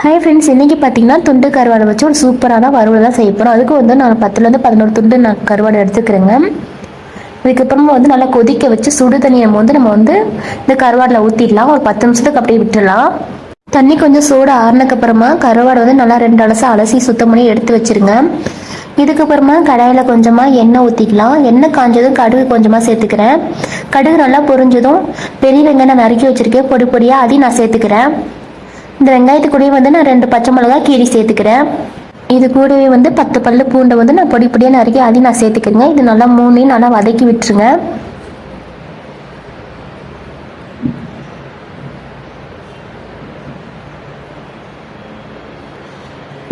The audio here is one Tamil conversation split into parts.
ஹாய் ஃப்ரெண்ட்ஸ், இன்றைக்கி பார்த்தீங்கன்னா துண்டு கருவாடை வச்சு ஒரு சூப்பரான வறுவல் தான் செய்ய போகிறோம். அதுக்கு வந்து நான் 10லேருந்து 11 துண்டு நான் கருவாடை எடுத்துக்கிறேங்க. அதுக்கப்புறமா வந்து நல்லா கொதிக்க வச்சு சுடு தண்ணியை நம்ம வந்து இந்த கருவாடில் ஊற்றிடலாம். ஒரு 10 நிமிஷத்துக்கு அப்படியே விட்டுடலாம். தண்ணி கொஞ்சம் சூடு ஆறுனதுக்கப்புறமா கருவாடை வந்து நல்லா 2 அலசு அலசி சுத்தம் பண்ணி எடுத்து வச்சுருங்க. இதுக்கப்புறமா கடாயில் கொஞ்சமாக எண்ணெய் ஊற்றிக்கலாம். எண்ணெய் காஞ்சதும் கடுகு கொஞ்சமாக சேர்த்துக்கிறேன். கடுகு நல்லா பொரிஞ்சதும் பெரிய வெங்காயம் நான் நறுக்கி வச்சுருக்கேன் பொடி பொடியாக, அதையும் நான் சேர்த்துக்கிறேன். இந்த வெங்காயத்து கூடவே வந்து நான் 2 பச்சை மிளகாய் கீரி சேர்த்துக்கிறேன். இது கூடவே வந்து 10 பல்லு பூண்டை வந்து நான் பொடி பொடியாக நறுக்கி அதையும் நான் சேர்த்துக்கிறேங்க. இது நல்லா மூணையும் நல்லா வதக்கி விட்டுருங்க.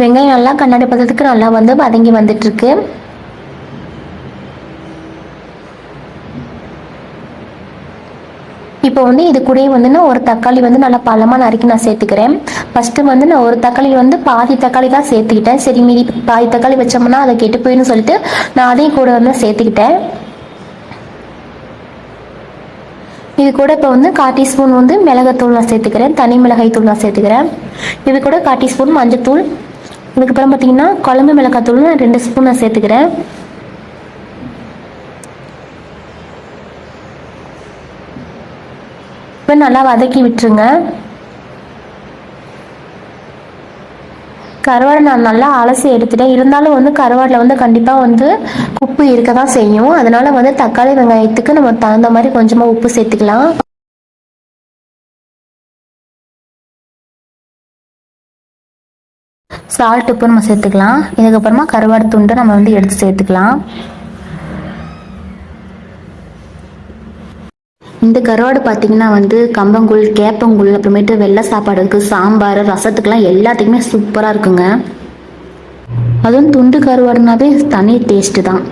வெங்காயம் நல்லா கண்ணாடி பதத்துக்கு நல்லா வந்து வதங்கி வந்துட்டுருக்கு. இப்போ வந்து இது கூட வந்து நான் ஒரு தக்காளி வந்து நல்லா பழமாக நறுக்கி நான் சேர்த்துக்கிறேன். ஃபஸ்ட்டு வந்து நான் ஒரு தக்காளி வந்து பாதி தக்காளி தான் சேர்த்துக்கிட்டேன். சரி, மீதி பாதி தக்காளி வச்சோம்னா அதை கெட்டு போயின்னு சொல்லிட்டு நான் அதையும் கூட வந்து சேர்த்துக்கிட்டேன். இது கூட இப்போ வந்து 1/4 டீஸ்பூன் வந்து மிளகாத்தூள் நான் சேர்த்துக்கிறேன். தனி மிளகாய் தூள் நான் சேர்த்துக்கிறேன். இது கூட 1/4 டீஸ்பூன் மஞ்சத்தூள். இதுக்கப்புறம் பார்த்தீங்கன்னா குழம்பு மிளகாத்தூள் நான் 2 ஸ்பூன் நான் சேர்த்துக்கிறேன். இப்போ நல்லா வதக்கி விட்டுருங்க. கருவாடை நான் நல்லா அலசி எடுத்துட்டேன். இருந்தாலும் வந்து கருவாடில் வந்து கண்டிப்பாக வந்து உப்பு இருக்க தான் செய்யும். அதனால வந்து தக்காளி வெங்காயத்துக்கு நம்ம தகுந்த மாதிரி கொஞ்சமாக உப்பு சேர்த்துக்கலாம். சால்ட் உப்பு நம்ம சேர்த்துக்கலாம். இதுக்கப்புறமா கருவாடு துண்டு நம்ம வந்து எடுத்து சேர்த்துக்கலாம். இந்த கருவாடு பார்த்தீங்கன்னா வந்து கம்பங்கூழ், கேப்பங்கூழ், அப்புறமேட்டு வெள்ளை சாப்பாடுக்கு, சாம்பார், ரசத்துக்கெல்லாம் எல்லாத்துக்குமே சூப்பராக இருக்குங்க. அதுவும் துண்டு கருவாடுனாவே தனி டேஸ்ட்டு தான்.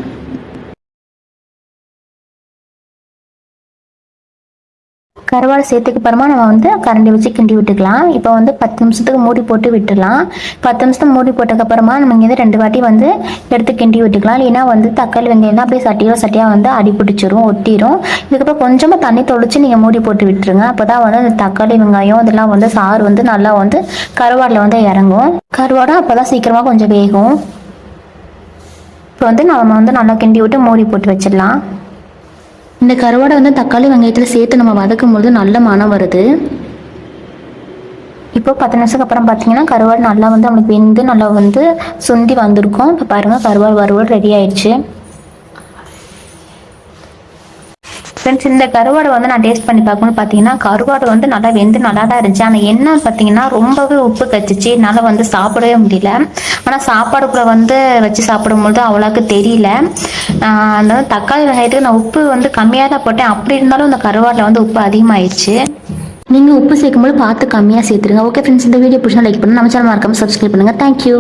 கருவாடை சேர்த்துக்கு அப்புறமா நம்ம வந்து கரண்டி வச்சு கிண்டி விட்டுக்கலாம். இப்போ வந்து 10 நிமிஷத்துக்கு மூடி போட்டு விட்டுடலாம். 10 நிமிஷத்துக்கு மூடி போட்டதுக்கப்புறமா நம்ம இங்கே 2 வாட்டி வந்து எடுத்து கிண்டி விட்டுக்கலாம். இல்லைன்னா வந்து தக்காளி வெங்காயம் தான் அப்படியே சட்டியாக வந்து அடி பிடிச்சிரும், ஒட்டிடும். இதுக்கப்புறம் கொஞ்சமாக தண்ணி தொளிச்சு நீங்கள் மூடி போட்டு விட்டுருங்க. அப்போ தான் வந்து அந்த தக்காளி வெங்காயம் இதெல்லாம் வந்து சாறு வந்து நல்லா வந்து கருவாடில் வந்து இறங்கும். கருவாடை அப்போ தான் சீக்கிரமாக கொஞ்சம் வேகும். இப்போ வந்து நம்ம வந்து நல்லா கிண்டி விட்டு மூடி போட்டு வச்சிடலாம். இந்த கருவாடை வந்து தக்காளி வெங்காயத்தில் சேர்த்து நம்ம வதக்கும் பொழுது நல்ல மனம் வருது. இப்போ 10 நிமிஷத்துக்கு அப்புறம் பார்த்தீங்கன்னா கருவாடு நல்லா வந்து நம்மளுக்கு வெந்து நல்லா வந்து சுண்டி வந்திருக்கும். இப்போ பாருங்கள், கருவாடு வறுவல் ரெடி ஆயிடுச்சு. ஃப்ரெண்ட்ஸ், இந்த கருவாடை வந்து நான் டேஸ்ட் பண்ணி பார்க்கணும்னு பார்த்தீங்கன்னா கருவாடு வந்து நல்லா வெந்து நல்லா தான் இருந்துச்சு. ஆனால் என்ன பார்த்தீங்கன்னா ரொம்பவே உப்பு கச்சிச்சு, என்னால் வந்து சாப்பிடவே முடியல. ஆனால் சாப்பாடுக்குள்ளே வந்து வச்சு சாப்பிடும்போது அவ்வளோக்கு தெரியல. அந்த தக்காளி வெங்காயத்துக்கு நான் உப்பு வந்து கம்மியாக தான் போட்டேன். அப்படி இருந்தாலும் இந்த கருவாடில் வந்து உப்பு அதிகமாகிடுச்சு. நீங்கள் உப்பு சேர்க்கும்போது பார்த்து கம்மியாக சேர்த்துருங்க. ஓகே ஃப்ரெண்ட்ஸ், இந்த வீடியோ பிடிச்சா லைக் பண்ணுங்கள். நம்ம சேனல் மறக்காம சப்ஸ்கிரைப் பண்ணுங்கள். தேங்க்யூ.